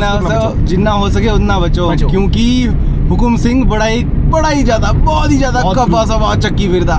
जितना हो सके उतना बचो, क्योंकि हुकुम सिंह बड़ा ही ज्यादा बहुत ही ज्यादा कब्बा सवा चक्की फिरदा।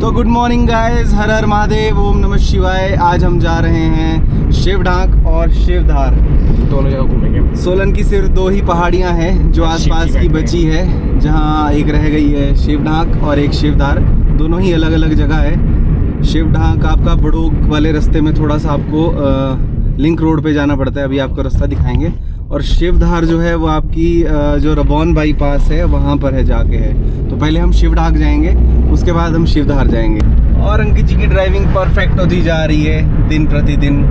तो गुड मॉर्निंग गाइस, हर हर महादेव, ओम नमः शिवाय। आज हम जा रहे हैं शिवढाक और शिवधार, दोनों जगह घूमेंगे। सोलन की सिर्फ 2 ही पहाड़ियाँ हैं जो आसपास की बची है, जहाँ एक रह गई है शिवढाक और एक शिवधार। दोनों ही अलग अलग जगह है। शिवढाक आपका बड़ोग वाले रास्ते में थोड़ा सा आपको लिंक रोड पे जाना पड़ता है, अभी आपको रास्ता दिखाएंगे। और शिवधार जो है वो आपकी जो रबौन बाईपास है वहाँ पर है, जाके है। तो पहले हम शिवढाक जाएंगे, उसके बाद हम शिवधार जाएंगे। और अंकित जी की ड्राइविंग परफेक्ट होती जा रही है दिन प्रतिदिन।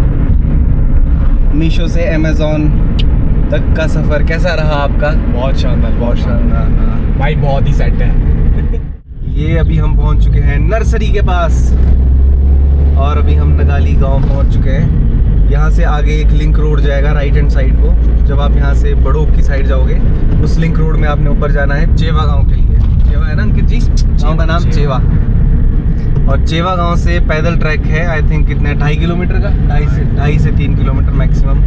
मीशो से अमेज़ॉन तक का सफ़र कैसा रहा आपका? बहुत शानदार, बहुत शानदार। हाँ भाई, बहुत ही सेट है। ये अभी हम पहुंच चुके हैं नर्सरी के पास, और अभी हम नगाली गांव पहुंच चुके हैं। यहाँ से आगे एक लिंक रोड जाएगा राइट हैंड साइड को। जब आप यहाँ से बड़ोग की साइड जाओगे, उस लिंक रोड में आपने ऊपर जाना है चेवा गांव के लिए। चेवा है ना अंकित जी? गांव का नाम चेवा। और चेवा गांव से पैदल ट्रैक है, आई थिंक कितने 2.5 किलोमीटर का, 2.5 से 3 किलोमीटर मैक्सिमम।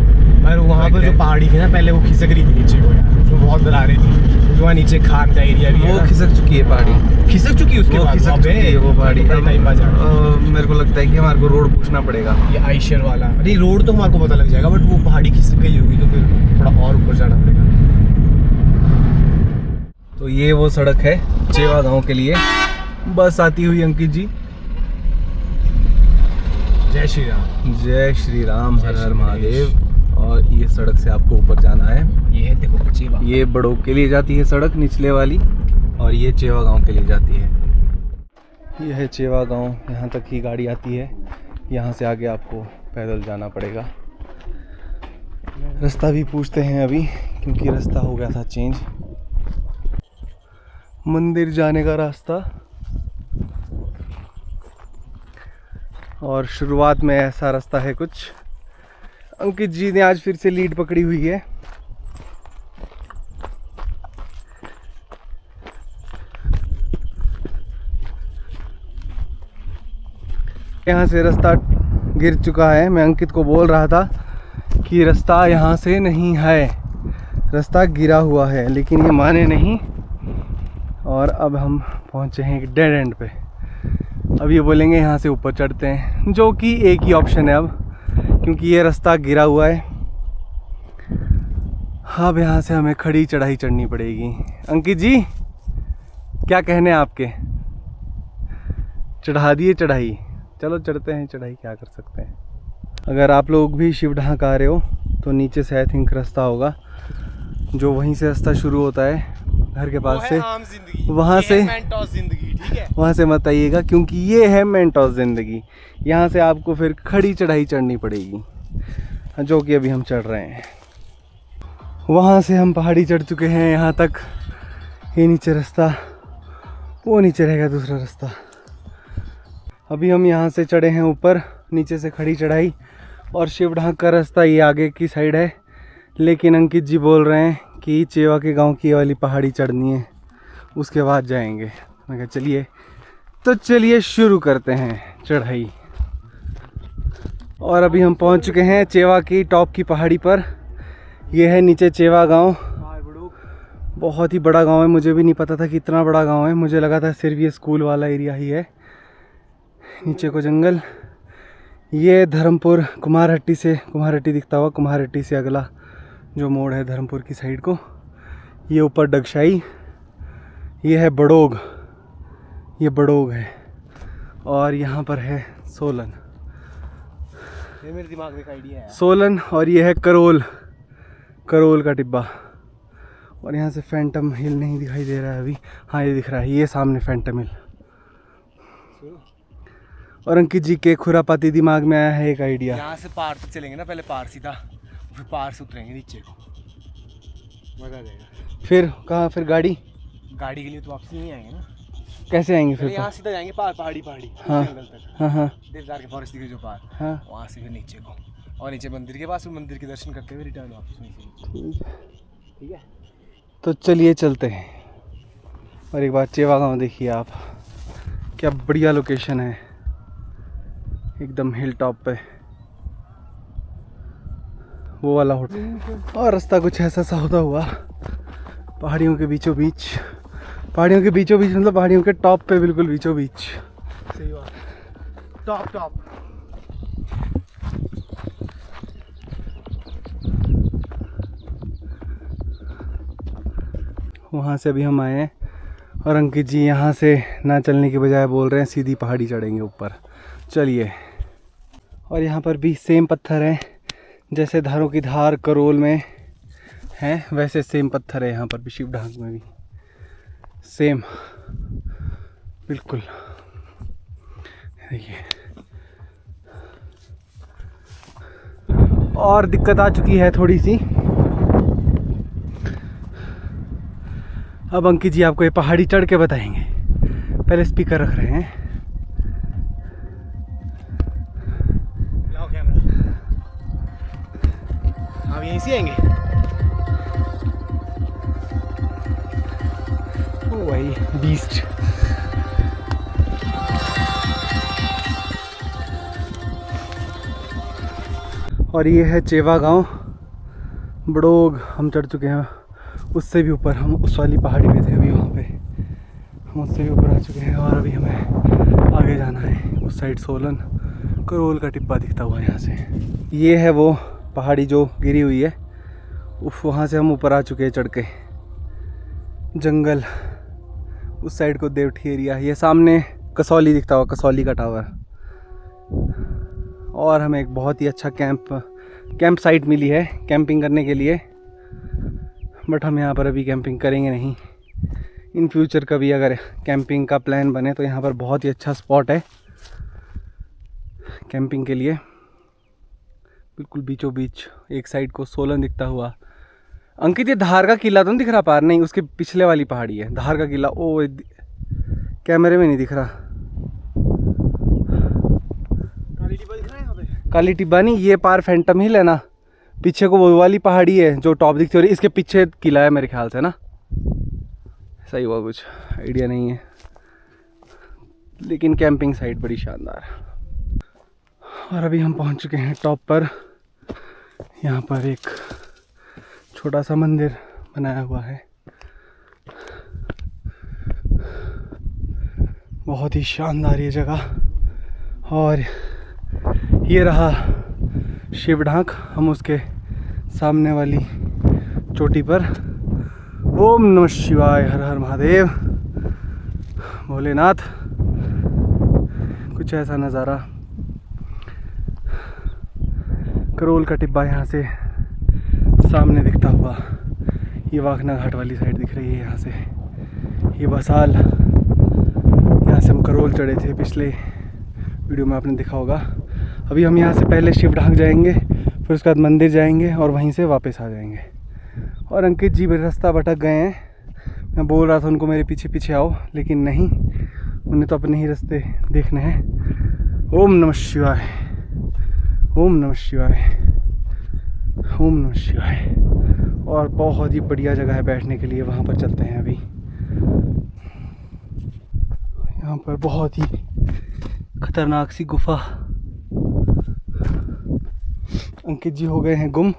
और वहाँ पर जो पहाड़ी थी ना, पहले वो खिसक रही थी नीचे को, उसमें बहुत डरा रही थी। वहाँ नीचे खान का एरिया भी है, वो खिसक चुकी है पहाड़ी, खिसक चुकी है उसके बाद, खिसक चुकी है वो पहाड़ी। मेरे को लगता है कि हमारे को रोड पूछना पड़ेगा, ये आइशर वाला। अरे रोड तो हमारे को पता लग जाएगा, बट वो पहाड़ी खिसक गई होगी तो फिर थोड़ा और ऊपर जाना पड़ेगा। तो ये वो सड़क है चेवा गांव के लिए। बस आती हुई अंकित जी। जय श्री राम। जय श्री राम, हर हर महादेव। और ये सड़क से आपको ऊपर जाना है। ये है देखो चेवा, ये बड़ोग के लिए जाती है सड़क निचले वाली, और ये चेवा गांव के लिए जाती है। ये है चेवा गांव, यहाँ तक ही गाड़ी आती है। यहाँ से आगे आपको पैदल जाना पड़ेगा। रास्ता भी पूछते हैं अभी, क्योंकि रास्ता हो गया था चेंज। मंदिर जाने का रास्ता। और शुरुआत में ऐसा रास्ता है कुछ। अंकित जी ने आज फिर से लीड पकड़ी हुई है। यहाँ से रास्ता गिर चुका है। मैं अंकित को बोल रहा था कि रास्ता यहाँ से नहीं है, रास्ता गिरा हुआ है, लेकिन ये माने नहीं। और अब हम पहुँचे हैं एक डेड एंड पे। अब ये बोलेंगे यहाँ से ऊपर चढ़ते हैं, जो कि एक ही ऑप्शन है अब, क्योंकि ये रास्ता गिरा हुआ है। अब यहाँ से हमें खड़ी चढ़ाई चढ़नी पड़ेगी। अंकित जी क्या कहने हैं आपके? चढ़ा दिए चढ़ाई, चलो चढ़ते हैं चढ़ाई, क्या कर सकते हैं। अगर आप लोग भी शिवढाक आ रहे हो तो नीचे से आई थिंक रास्ता होगा, जो वहीं से रास्ता शुरू होता है घर के पास से। वहाँ से जिंदगी, ठीक है? वहाँ से मत आइएगा, क्योंकि ये है मेंटोस ज़िंदगी। यहाँ से आपको फिर खड़ी चढ़ाई चढ़नी पड़ेगी, जो कि अभी हम चढ़ रहे हैं। वहाँ से हम पहाड़ी चढ़ चुके हैं यहाँ तक। ये नीचे रास्ता, वो नीचे रहेगा दूसरा रास्ता। अभी हम यहाँ से चढ़े हैं ऊपर, नीचे से खड़ी चढ़ाई, और शिवढाक का रास्ता ये आगे की साइड है। लेकिन अंकित जी बोल रहे हैं कि चेवा के गांव की वाली पहाड़ी चढ़नी है, उसके बाद जाएंगे। मैं कहा चलिए, तो चलिए शुरू करते हैं चढ़ाई। और अभी हम पहुंच चुके हैं चेवा की टॉप की पहाड़ी पर। यह है नीचे चेवा गांव। बहुत ही बड़ा गांव है, मुझे भी नहीं पता था कि इतना बड़ा गांव है। मुझे लगा था सिर्फ ये स्कूल वाला एरिया ही है। नीचे को जंगल। ये धर्मपुर कुम्हारहट्टी से, कुम्हारहट्टी दिखता हुआ, कुम्हारहट्टी से अगला जो मोड़ है धर्मपुर की साइड को। ये ऊपर डगशाई। ये है बड़ोग, ये बड़ोग है। और यहाँ पर है सोलन, ये मेरे दिमाग में एक आइडिया है। सोलन। और ये है करोल, करोल का टिब्बा। और यहाँ से फैंटम हिल नहीं दिखाई दे रहा है अभी। हाँ ये दिख रहा है, ये सामने फैंटम हिल। और अंकित जी के खुरापाती दिमाग में आया है एक आइडिया। यहाँ से पार तक चलेंगे ना, पहले पार सीधा, फिर पार से उतरेंगे नीचे को, मजा आ जाएगा। फिर कहाँ? फिर गाड़ी के लिए तो वापसी नहीं आएंगे ना। कैसे आएंगे फिर? यहाँ सीधा जाएंगे पार, पहाड़ी हाँ जंगल तक। हाँ हाँ देवदार के फॉरेस्ट के जो पार, हाँ। वहाँ से फिर नीचे को, और नीचे मंदिर के पास, फिर मंदिर के दर्शन करते हुए रिटर्न वापस वहीं से। ठीक है, तो चलिए चलते हैं। और एक बार चेवा गाँव देखिए आप, क्या बढ़िया लोकेशन है, एकदम हिल टॉप पे। वो वाला होटल। और रास्ता कुछ ऐसा सा होता हुआ पहाड़ियों के बीचों बीच, पहाड़ियों के बीचों बीच मतलब पहाड़ियों के टॉप पे बिल्कुल बीचों बीच। सही बात, टॉप। वहाँ से अभी हम आए हैं और अंकित जी यहाँ से ना चलने के बजाय बोल रहे हैं सीधी पहाड़ी चढ़ेंगे ऊपर। चलिए। और यहाँ पर भी सेम पत्थर हैं, जैसे धारों की धार करोल में हैं वैसे सेम पत्थर है यहाँ पर भी, शिवढांग में भी सेम बिल्कुल। देखिए और दिक्कत आ चुकी है थोड़ी सी। अब अंकित जी आपको ये पहाड़ी चढ़ के बताएंगे। पहले स्पीकर रख रहे हैं। लाओ कैमरा। आप यहीं से आएंगे? ओ भाई बीस्ट। और ये है चेवा गांव। बड़ोग हम चढ़ चुके हैं, उससे भी ऊपर। हम उस वाली पहाड़ी पे थे अभी, वहाँ पे हम उससे भी ऊपर आ चुके हैं। और अभी हमें आगे जाना है उस साइड, सोलन करोल का टिब्बा दिखता हुआ यहाँ से। ये है वो पहाड़ी जो गिरी हुई है, उफ वहाँ से हम ऊपर आ चुके हैं चढ़ के। जंगल उस साइड को देवठी एरिया, ये सामने कसौली दिखता हुआ, कसौली का टावर। और हमें एक बहुत ही अच्छा कैंप साइट मिली है कैंपिंग करने के लिए, बट हम यहाँ पर अभी कैंपिंग करेंगे नहीं। इन फ्यूचर कभी अगर कैंपिंग का प्लान बने तो यहाँ पर बहुत ही अच्छा स्पॉट है कैंपिंग के लिए। बिल्कुल बीचों बीच एक साइड को सोलन दिखता हुआ। अंकित ये धार का किला तो नहीं दिख रहा पार? नहीं, उसके पिछले वाली पहाड़ी है धार का किला। ओ कैमरे में नहीं दिख रहा। काली टिब्बा दिख रहा है यहाँ पे? काली टिब्बा नहीं, ये पार फैंटम हिल है ना, पीछे को वो वाली पहाड़ी है जो टॉप दिखती है, और इसके पीछे किला है मेरे ख्याल से ना। सही हुआ, कुछ आइडिया नहीं है, लेकिन कैंपिंग साइट बड़ी शानदार। और अभी हम पहुंच चुके हैं टॉप पर। यहाँ पर एक छोटा सा मंदिर बनाया हुआ है, बहुत ही शानदार ये जगह। और ये रहा शिवढांग। हम उसके सामने वाली चोटी पर। ओम नमः शिवाय, हर हर महादेव, भोलेनाथ। कुछ ऐसा नज़ारा। करोल का टिब्बा यहाँ से सामने दिखता हुआ। ये वाखना घाट वाली साइड दिख रही है यहाँ से। ये बसाल, यहाँ से हम करोल चढ़े थे, पिछले वीडियो में आपने देखा होगा। अभी हम यहाँ से पहले शिवढांग जाएंगे, फिर उसके बाद मंदिर जाएंगे और वहीं से वापस आ जाएंगे। और अंकित जी भी रास्ता भटक गए हैं। मैं बोल रहा था उनको मेरे पीछे पीछे आओ, लेकिन नहीं, उन्हें तो अपने ही रास्ते देखने हैं। ओम नमः शिवाय, ओम नमः शिवाय, ओम नमः शिवाय। और बहुत ही बढ़िया जगह है बैठने के लिए, वहाँ पर चलते हैं अभी। यहाँ पर बहुत ही खतरनाक सी गुफा। अंकित जी हो गए हैं गुम,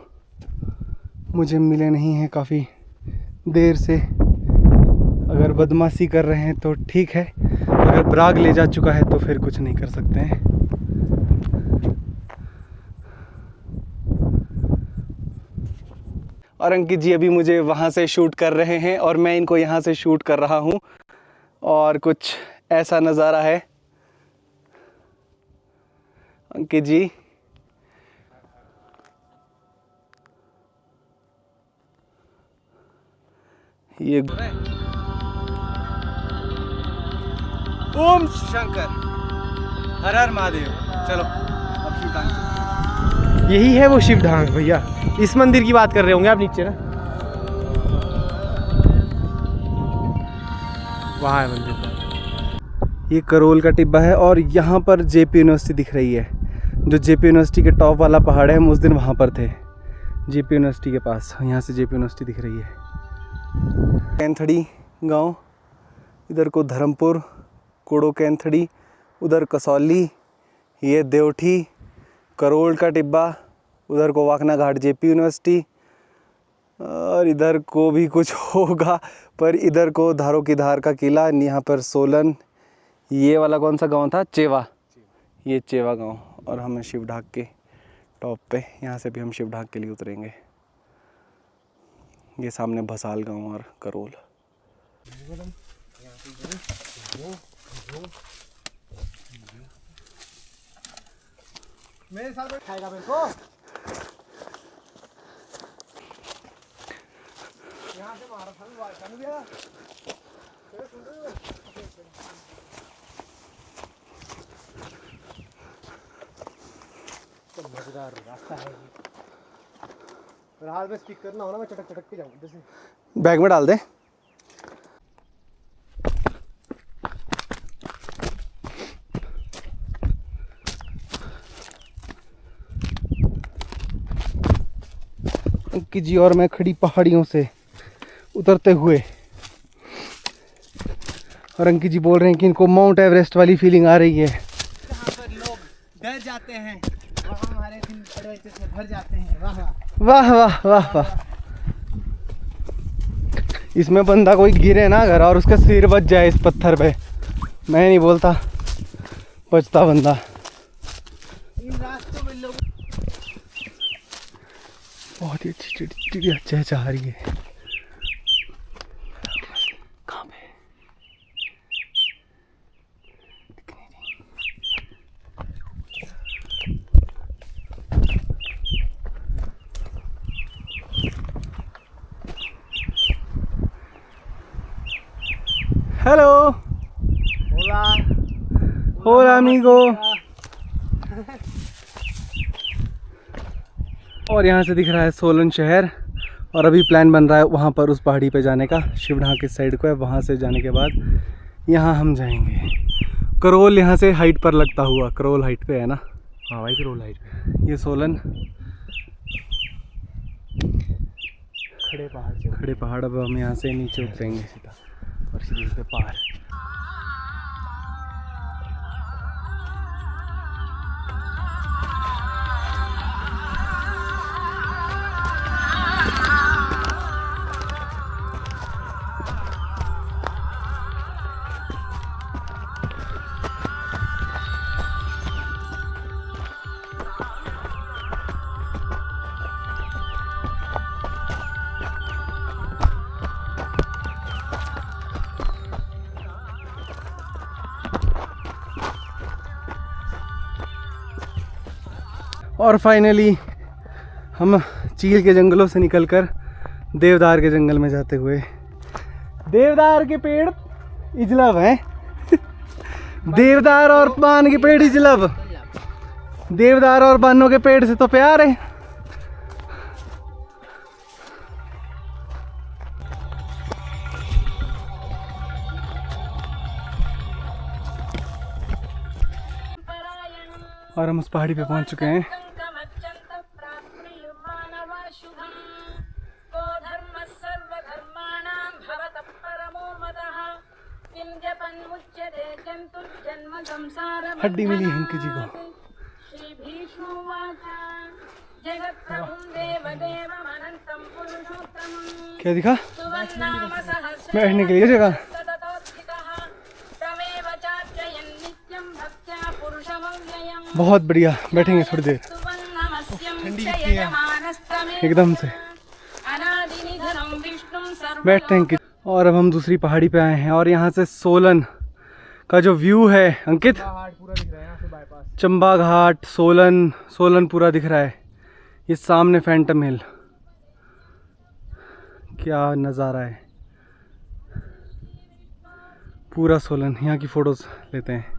मुझे मिले नहीं हैं काफ़ी देर से। अगर बदमाशी कर रहे हैं तो ठीक है, अगर ब्राग ले जा चुका है तो फिर कुछ नहीं कर सकते हैं। और अंकित जी अभी मुझे वहाँ से शूट कर रहे हैं और मैं इनको यहाँ से शूट कर रहा हूँ। और कुछ ऐसा नज़ारा है। अंकित जी ये ओम शंकर, हर हर महादेव। चलो अब शिवढांग। यही है वो शिवढांग भैया। इस मंदिर की बात कर रहे होंगे आप नीचे ना, वहाँ है मंदिर। ये करोल का टिब्बा है और यहाँ पर जेपी यूनिवर्सिटी दिख रही है। जो जेपी यूनिवर्सिटी के टॉप वाला पहाड़ है, हम उस दिन वहाँ पर थे जेपी यूनिवर्सिटी के पास। यहाँ से जेपी यूनिवर्सिटी दिख रही है। कैंथड़ी गांव, इधर को धर्मपुर, कोड़ो कैंथड़ी, उधर कसौली, ये देवठी, करोल का टिब्बा, उधर को वाकना घाट जेपी यूनिवर्सिटी, और इधर को भी कुछ होगा, पर इधर को धारों की धार का किला, यहाँ पर सोलन। ये वाला कौन सा गांव था? चेवा, ये चेवा गांव। और हम शिवढाक के टॉप पे, यहाँ से भी हम शिवढाक के लिए उतरेंगे। ये सामने भसाल गांव और करोल। मेरे साथ खाएगा मेरे को। यहाँ से मारा था भैया। तो मजेदार रास्ता है। हाल में स्पीक करना हो ना, मैं चटक चटक के जाऊँ इधर से। बैग में डाल दे। अंकित जी और मैं खड़ी पहाड़ियों से उतरते हुए, और अंकित जी बोल रहे हैं कि इनको माउंट एवरेस्ट वाली फीलिंग आ रही है। जहाँ पर लोग डर जाते हैं, वहाँ हमारे दिन एडवेंचर से भर जाते हैं। वाह वाह वाह वाह वाह। इसमें बंदा कोई गिरे ना अगर और उसका सिर बच जाए इस पत्थर पे, मैं नहीं बोलता बचता बंदा। इन रास्तों में लोग बहुत ही अच्छी चिड़िया चहचहा रही है। कहाँ पे? हेलो, होला होला अमीगो। और यहाँ से दिख रहा है सोलन शहर, और अभी प्लान बन रहा है वहाँ पर उस पहाड़ी पे जाने का। शिवढाक की साइड को है, वहाँ से जाने के बाद यहाँ हम जाएंगे करोल। यहाँ से हाइट पर लगता हुआ, करोल हाइट पे है ना? हाँ भाई, करोल हाइट पे। ये सोलन खड़े पहाड़। अब हम यहाँ से नीचे उतरेंगे सीधा, और सीधे पे पार। और फाइनली हम चील के जंगलों से निकलकर देवदार के जंगल में जाते हुए। देवदार के पेड़ इजलब हैं। देवदार और पान के पेड़ इजलब। देवदार और पानों के पेड़ से तो प्यार है। और हम उस पहाड़ी पे पहुंच चुके हैं। हड्डी मिली अंकित जी को। क्या दिखा? बैठने के लिए जगह। बहुत बढ़िया, बैठेंगे थोड़ी देर। ठंडी कितनी है एकदम से बैठते हैं। और अब हम दूसरी पहाड़ी पे आए हैं, और यहाँ से सोलन का जो व्यू है अंकित, पूरा दिख रहा है यहाँ से बाईपास। चंबा घाट, सोलन पूरा दिख रहा है। ये सामने फैंटम हिल, क्या नज़ारा है। पूरा सोलन। यहाँ की फोटोज लेते हैं।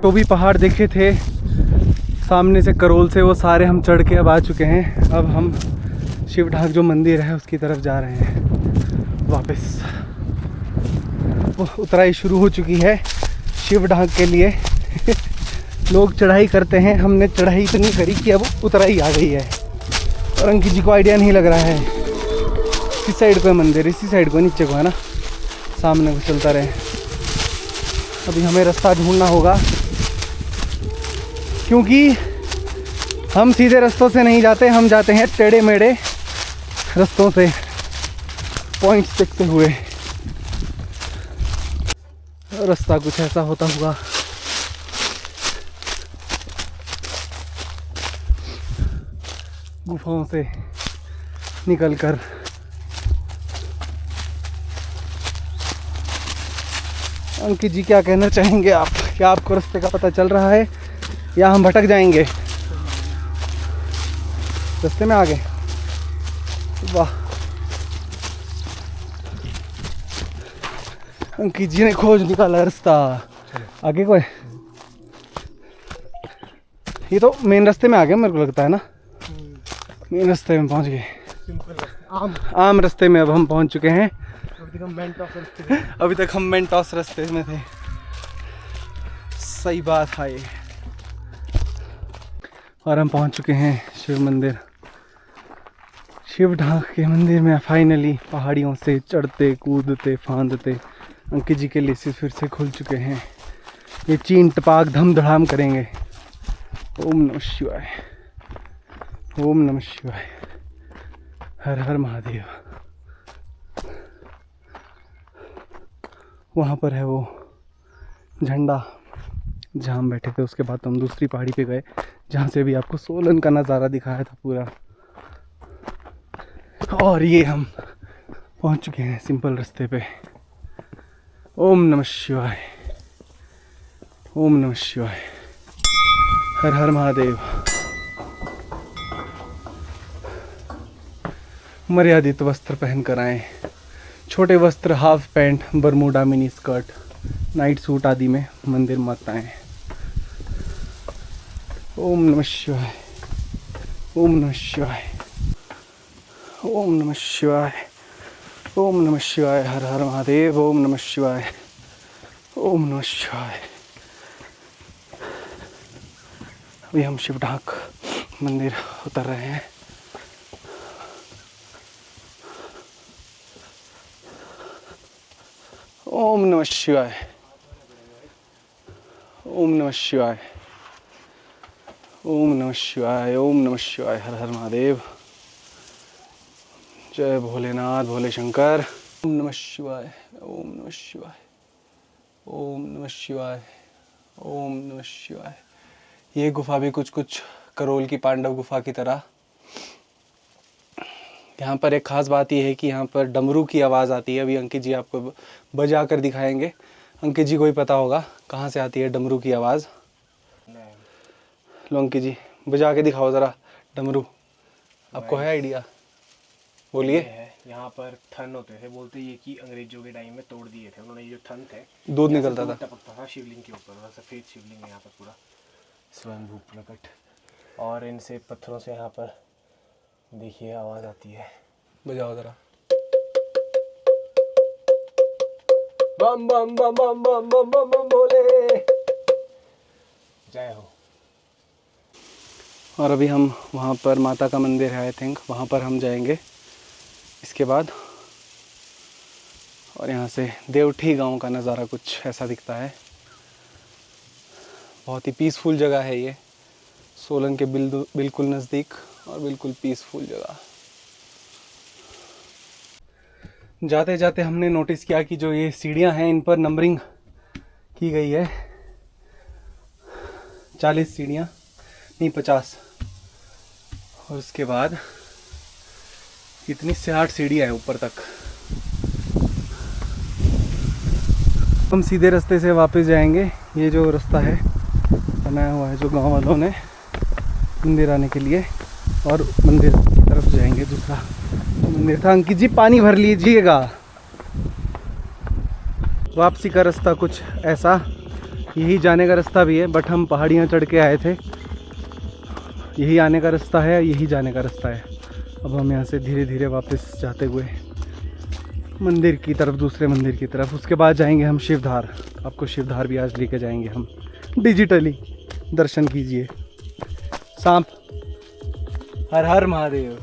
तो भी पहाड़ देखे थे सामने से करोल से, वो सारे हम चढ़ के अब आ चुके हैं। अब हम शिवढाक जो मंदिर है उसकी तरफ जा रहे हैं वापस। अब उतराई शुरू हो चुकी है शिव ढाक के लिए। लोग चढ़ाई करते हैं, हमने चढ़ाई इतनी करी कि अब उतराई आ गई है। और अंकित जी को आइडिया नहीं लग रहा है किस साइड को है मंदिर, इसी साइड को, नीचे को है ना, सामने को चलता रहे। अभी हमें रास्ता ढूंढना होगा क्योंकि हम सीधे रास्तों से नहीं जाते, हम जाते हैं टेढ़े मेढ़े रास्तों से, पॉइंट्स देखते हुए। रास्ता कुछ ऐसा होता हुआ। गुफाओं से निकलकर अंकित जी क्या कहना चाहेंगे आप? क्या आपको रास्ते का पता चल रहा है या हम भटक जाएंगे? रास्ते में आ गए, वाह। अंकित जी ने खोज निकाला रास्ता। आगे कोई, ये तो मेन रास्ते में आ गए मेरे को लगता है ना, मेन रास्ते में पहुंच गए, आम रास्ते में अब हम पहुंच चुके हैं। अभी तक हम मेंटोस रास्ते में थे, सही बात है ये। और हम पहुंच चुके हैं शिव मंदिर, शिव ढाक के मंदिर में। फाइनली पहाड़ियों से चढ़ते कूदते फांदते अंकित जी के लेसेस फिर से खुल चुके हैं। ये चीन टपाक धम धड़ाम करेंगे। ओम नमः शिवाय, ओम नमः शिवाय, हर हर महादेव। वहाँ पर है वो झंडा जहाँ हम बैठे थे। उसके बाद हम दूसरी पहाड़ी पे गए जहाँ से भी आपको सोलन का नज़ारा दिखाया था पूरा। और ये हम पहुँच चुके हैं सिंपल रास्ते पे। ओम नमः शिवाय, ओम नमः शिवाय, हर हर महादेव। मर्यादित वस्त्र पहन कर आए, छोटे वस्त्र, half pant, Bermuda, mini skirt, night suit आदि में मंदिर मत आए। ओम नमः शिवाय, ओम नमः शिवाय, ओम नमः शिवाय, ओम नमः शिवाय, हर हर महादेव। ओम नमः शिवाय, ओम नमः शिवाय। अभी हम शिव ढाक मंदिर उतर रहे हैं। ओम नमः शिवाय, ओम नमः शिवाय, ओम नमः शिवाय, ओम नमः शिवाय, हर हर महादेव। जय भोलेनाथ, भोले शंकर। ओम नमः शिवाय, ओम नमः शिवाय, ओम नमः शिवाय, ओम नमः शिवाय। ये गुफा भी कुछ कुछ करोल की पांडव गुफा की तरह। यहाँ पर एक ख़ास बात यह है कि यहाँ पर डमरू की आवाज़ आती है। अभी अंकित जी आपको बजा कर दिखाएंगे। अंकित जी को ही पता होगा कहाँ से आती है डमरू की आवाज़। लो अंकित जी बजा के दिखाओ ज़रा डमरू, आपको है आइडिया? बोलिए। यहाँ पर थन होते थे, बोलते ये कि अंग्रेजों के टाइम में तोड़ दिए थे उन्होंने। ये जो थन थे, दूध निकलता था, टपकता था शिवलिंग के ऊपर। सफ़ेद शिवलिंग है यहाँ पर पूरा स्वयंभू प्रकट। और इनसे पत्थरों से यहाँ पर देखिए आवाज़ आती है। बजाओ ज़रा। बम बम बम बम बम बम बम बम बोले, जय हो। और अभी हम वहाँ पर माता का मंदिर है, आई थिंक वहाँ पर हम जाएंगे इसके बाद। और यहाँ से देवठी गांव का नज़ारा कुछ ऐसा दिखता है। बहुत ही पीसफुल जगह है ये, सोलन के बिल्कुल नज़दीक और बिल्कुल पीसफुल जगह। जाते जाते हमने नोटिस किया कि जो ये सीढ़ियाँ हैं इन पर नंबरिंग की गई है। 40 सीढ़ियाँ नहीं 50। और उसके बाद कितनी 60 सीढ़ियाँ हैं ऊपर तक। हम सीधे रास्ते से वापस जाएंगे। ये जो रास्ता है बनाया हुआ है जो गांव वालों ने मंदिर आने के लिए, और मंदिर की तरफ जाएंगे। दूसरा मंदिर था। अंकित जी पानी भर लीजिएगा। वापसी का रास्ता कुछ ऐसा, यही जाने का रास्ता भी है, बट हम पहाड़ियाँ चढ़ के आए थे। यही आने का रास्ता है, यही जाने का रास्ता है। अब हम यहाँ से धीरे धीरे वापस जाते हुए मंदिर की तरफ, दूसरे मंदिर की तरफ। उसके बाद जाएंगे हम शिवधार। आपको शिवधार भी आज लेके जाएंगे हम डिजिटली। दर्शन कीजिए। सांप, हर हर महादेव।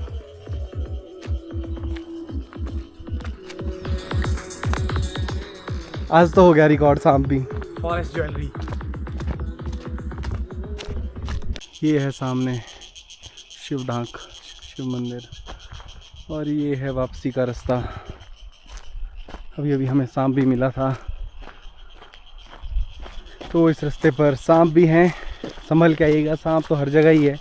आज तो हो गया रिकॉर्ड सांप भी। Forest jewellery. ये है सामने शिवढाक, शिव मंदिर, और ये है वापसी का रास्ता। अभी अभी हमें सांप भी मिला था, तो इस रास्ते पर सांप भी हैं, संभल के आइएगा। सांप तो हर जगह ही है।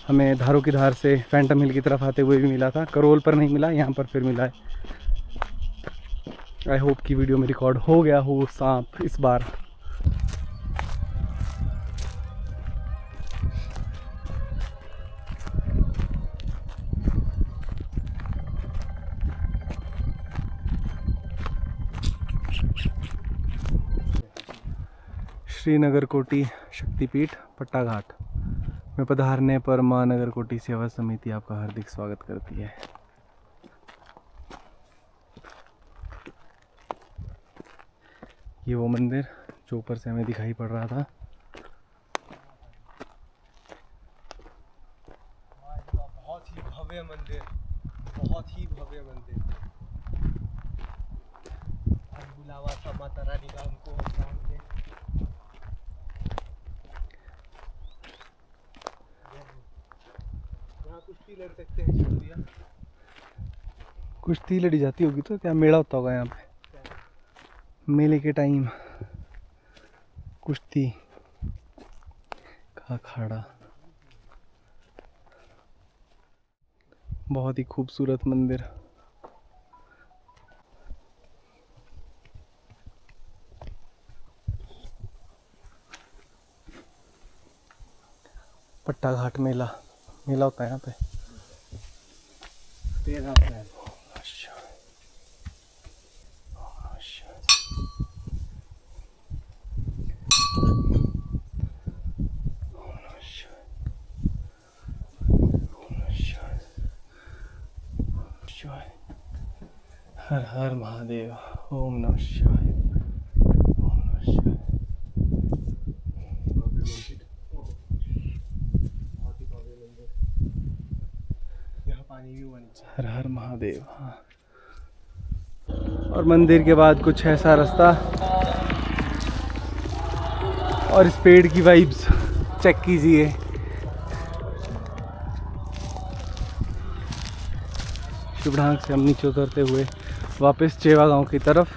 हमें धारों की धार से फैंटम हिल की तरफ आते हुए भी मिला था, करोल पर नहीं मिला, यहाँ पर फिर मिला है। आई होप कि वीडियो में रिकॉर्ड हो गया हो सांप इस बार। श्रीनगर कोटी शक्तिपीठ पट्टाघाट में पधारने पर मां नगर कोटी सेवा समिति आपका हार्दिक स्वागत करती है। ये वो मंदिर जो ऊपर से हमें दिखाई पड़ रहा था। बहुत ही भव्य मंदिर, बहुत ही भव्य मंदिर। बुलावा था माता रानी का हमको। कुश्ती लड़ सकते हैं भैया। कुश्ती लड़ी जाती होगी तो क्या मेला होता होगा यहाँ पे? मेले के टाइम कुश्ती का अखाड़ा। बहुत ही खूबसूरत मंदिर। पट्टाघाट मेला होता है यहाँ पे। 13 अप्रैल। हर हर महादेव। ओम नमः शिवाय। ओम नमः शिवाय। पानी भी हुआ नीचे। हर हर महादेव। हाँ। और मंदिर के बाद कुछ ऐसा रास्ता, और इस पेड़ की वाइब्स चेक कीजिए। शिवढाक से हम नीचे उतरते हुए वापस चेवा गांव की तरफ।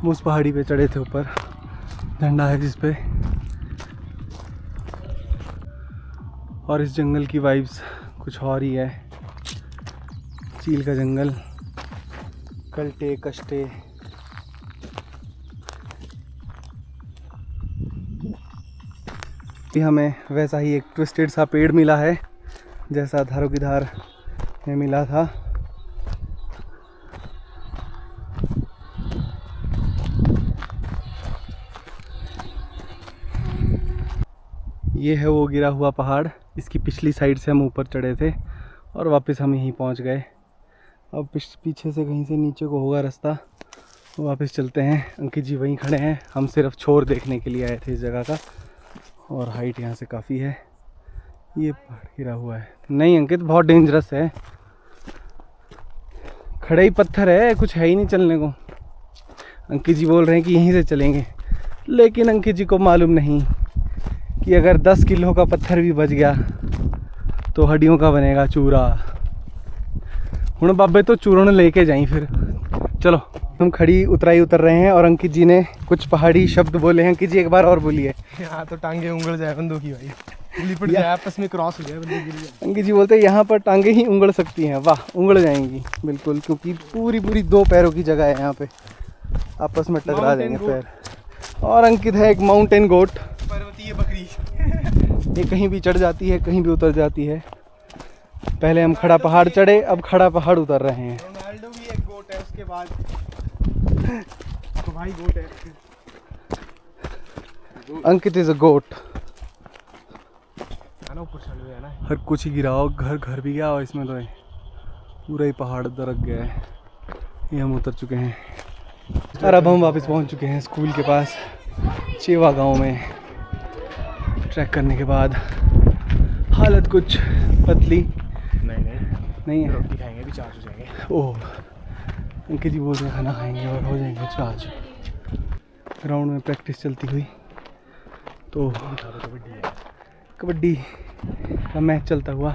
उस पहाड़ी पे चढ़े थे, ऊपर झंडा है जिस पे, और इस जंगल की वाइब्स कुछ और ही है। चील का जंगल, कल्टे कष्टे। हमें वैसा ही एक ट्विस्टेड सा पेड़ मिला है जैसा धारों की धार में मिला था। ये है वो गिरा हुआ पहाड़। इसकी पिछली साइड से हम ऊपर चढ़े थे और वापस हम यहीं पहुंच गए। अब पीछे से कहीं से नीचे को होगा रास्ता, वापस चलते हैं। अंकित जी वहीं खड़े हैं, हम सिर्फ छोर देखने के लिए आए थे इस जगह का, और हाइट यहाँ से काफ़ी है। ये पहाड़ गिरा हुआ है। नहीं अंकित, बहुत डेंजरस है, खड़े ही पत्थर है, कुछ है ही नहीं चलने को। अंकित जी बोल रहे हैं कि यहीं से चलेंगे, लेकिन अंकित जी को मालूम नहीं कि अगर 10 किलो का पत्थर भी बच गया तो हड्डियों का बनेगा चूरा। हुण बाबे तो चूरण लेके जाई फिर। चलो हम खड़ी उतराई उतर रहे हैं और अंकित जी ने कुछ पहाड़ी शब्द बोले हैं। अंकित जी एक बार और बोलिए। यहाँ तो टांगे उंगल जाए बंदों की भाई, लिपट जाए आपस में, क्रॉस हो जाए बंदे गिर जाए। अंकित जी बोलते हैं यहाँ पर टांगे ही उंगल सकती हैं। वाह, उंगल जाएंगी बिल्कुल, क्योंकि पूरी 2 पैरों की जगह है यहाँ पे, आपस में टकरा जाएंगे पैर। और अंकित है एक माउंटेन गोट, पर्वतीय बकरी। ये कहीं भी चढ़ जाती है, कहीं भी उतर जाती है। पहले हम खड़ा पहाड़ चढ़े, अब खड़ा पहाड़ उतर रहे हैं। रोनाल्डो भी एक गोट है, उसके बाद तो भाई गोट है। अंकित इज अ गोट। ऊपर चढ़ गया ना, हर कुछ ही गिराओ, घर भी गया और इसमें तो पूरा ही पहाड़ दरक गया है। ये हम उतर चुके हैं और अब हम वापस पहुंच चुके हैं स्कूल के पास चेवा गांव में। ट्रैक करने के बाद हालत कुछ पतली नहीं है। रोटी खाएंगे भी चार्ज हो जाएंगे। ओह, अंकित जी बोल रहे हैं खाना खाएंगे और हो जाएंगे चार्ज। ग्राउंड में प्रैक्टिस चलती हुई तो कबड्डी का मैच चलता हुआ।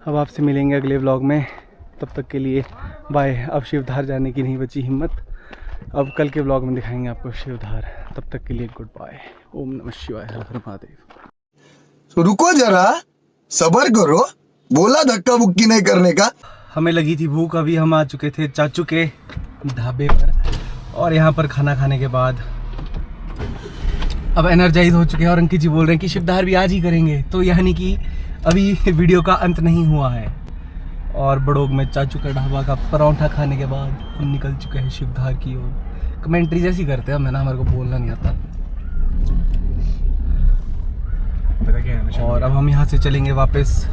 अब आपसे मिलेंगे अगले व्लॉग में, तब तक के लिए बाय। अब शिवधार जाने की नहीं बची हिम्मत, अब कल के व्लॉग में दिखाएंगे आपको शिवधार। तब तक के लिए गुड बाय। ओम नमः शिवाय, हर हर महादेव। तो रुको जरा, सब्र करो, बोला धक्का बुक्की नहीं करने का। हमें लगी थी भूख, अभी हम आ चुके थे चाचू के ढाबे पर और यहाँ पर खाना खाने के बाद अब एनर्जाइज हो चुके हैं। और अंकित जी बोल रहे हैं कि शिवधार भी आज ही करेंगे, तो यानी कि अभी वीडियो का अंत नहीं हुआ है। और बड़ोग में चाचू का ढाबा का परांठा खाने के बाद हम निकल चुके हैं शिवधार की ओर। कमेंट्री जैसी करते हैं, मैंने हमारे को बोलना नहीं आता। पता क्या है, और अब हम यहाँ से चलेंगे वापस।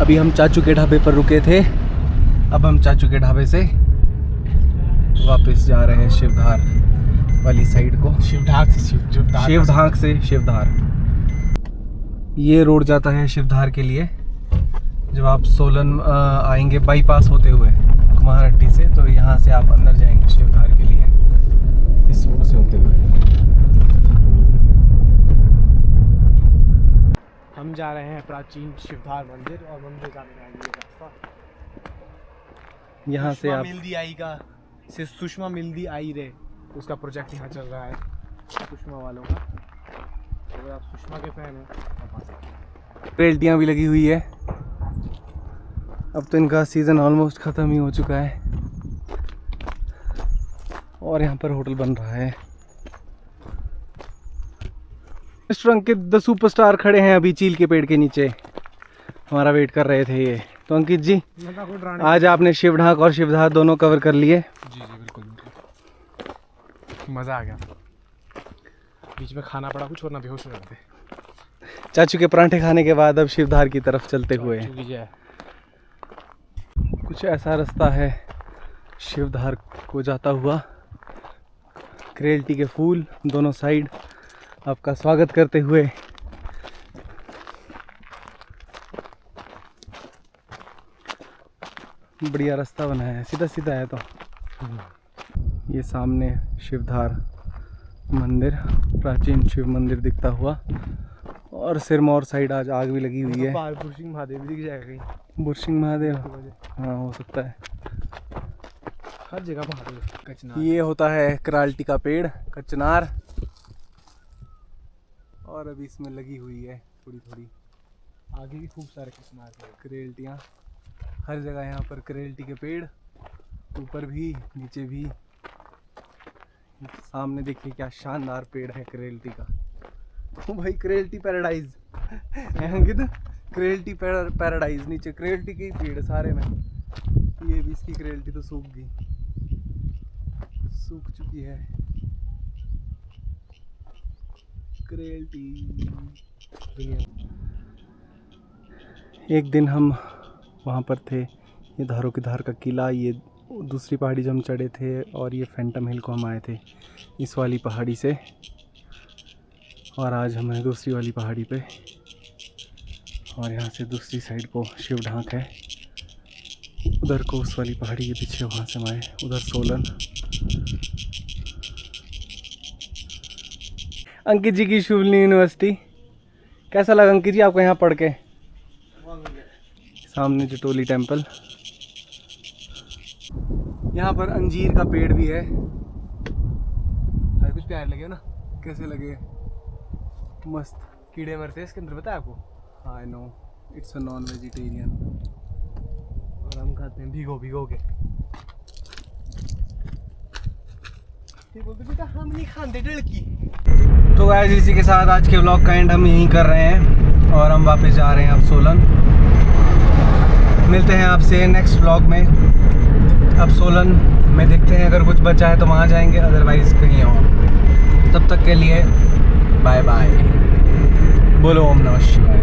अभी हम चाचू के ढाबे पर रुके थे, अब हम चाचू के ढाबे से वापस जा रहे हैं शिवधार वाली साइड को। शिवधार से शिवधार। ये रोड जाता है शिवधार के लिए। जब आप सोलन आएंगे बाईपास होते हुए कुमारहट्टी से, तो यहाँ से आप अंदर जाएंगे शिवधार के लिए इस रोड से होते हुए। हम जा रहे हैं प्राचीन शिवधार मंदिर, और मंदिर जाने का ये रास्ता यहाँ से आप मिल्दी आई का से सुषमा मिल्दी आई रे, उसका प्रोजेक्ट यहाँ चल रहा है सुषमा वालों का। तो अगर आप सुषमा के फैन हैं आप आ सकते हैं। पेल्टियाँ भी लगी हुई है। अब तो इनका सीज़न ऑलमोस्ट ख़त्म ही हो चुका है और यहाँ पर होटल बन रहा है। मिस्टर अंकित द सुपरस्टार खड़े हैं अभी चील के पेड़ के नीचे, हमारा वेट कर रहे थे ये। तो अंकित जी, आज आपने शिवढाक और शिवधार दोनों कवर कर लिए। जी बिल्कुल, मज़ा आ गया। बीच में खाना पड़ा कुछ और ना बेहोश हो जाते। चाचू के परांठे खाने के बाद अब शिवधार की तरफ चलते हुए कुछ ऐसा रास्ता है शिवधार को जाता हुआ। क्रेलटी के फूल दोनों साइड आपका स्वागत करते हुए। बढ़िया रास्ता बना है, सीधा सीधा है। तो ये सामने शिवधार मंदिर, प्राचीन शिव मंदिर दिखता हुआ। और सिरमौर साइड आज आग भी लगी हुई है। बुरसिंह महादेव दिख जाएगा कहीं। बुरसिंह महादेव, हाँ हो सकता है। हर जगह महादेव। कचनार, ये होता है कराल्टी का पेड़, कचनार। और अभी इसमें लगी हुई है थोड़ी थोड़ी आगे भी खूब सारे कचनार हैं। करेल्टियाँ हर जगह यहाँ पर, करेल्टी के पेड़ ऊपर भी नीचे भी। सामने देखिए क्या शानदार पेड़ है करेल्टी का। ओ भाई, करेल्टी पैराडाइज अंकित, करेल्टी पैराडाइज। नीचे करेल्टी के ही पेड़ सारे में। ये भी इसकी करेल्टी तो सूख गई, सूख चुकी है करेल्टी। एक दिन हम वहाँ पर थे, ये धारों की धार का किला, ये दूसरी पहाड़ी जो हम चढ़े थे, और ये फैंटम हिल को हम आए थे इस वाली पहाड़ी से। और आज हम हैं दूसरी वाली पहाड़ी पे, और यहाँ से दूसरी साइड को शिवढाक है। उधर को उस वाली पहाड़ी के पीछे, वहाँ से हम आए, उधर सोलन। अंकित जी की शुभलिनी यूनिवर्सिटी, कैसा लगा अंकित जी आपको यहाँ पढ़ के? सामने जटोली टेम्पल, यहाँ पर अंजीर का पेड़ भी है। कुछ प्यारे लगे ना? कैसे लगे? मस्त। कीड़े मरते हैं इसके अंदर, पता है आपको? I know, it's a non vegetarian. और हम खाते हैं भिगो भिगो के। बोलते बेटा हम नहीं खाते डलकी। तो गाइस, इसी के साथ आज के व्लॉग का एंड हम यहीं कर रहे हैं, और हम वापस जा रहे हैं अब सोलन। मिलते हैं आपसे नेक्स्ट व्लॉग में। अब सोलन में देखते हैं, अगर कुछ बचा है तो वहाँ जाएंगे, अदरवाइज़ कहीं और। तब तक के लिए बाय बाय। बोलो ओम नमः शिवाय।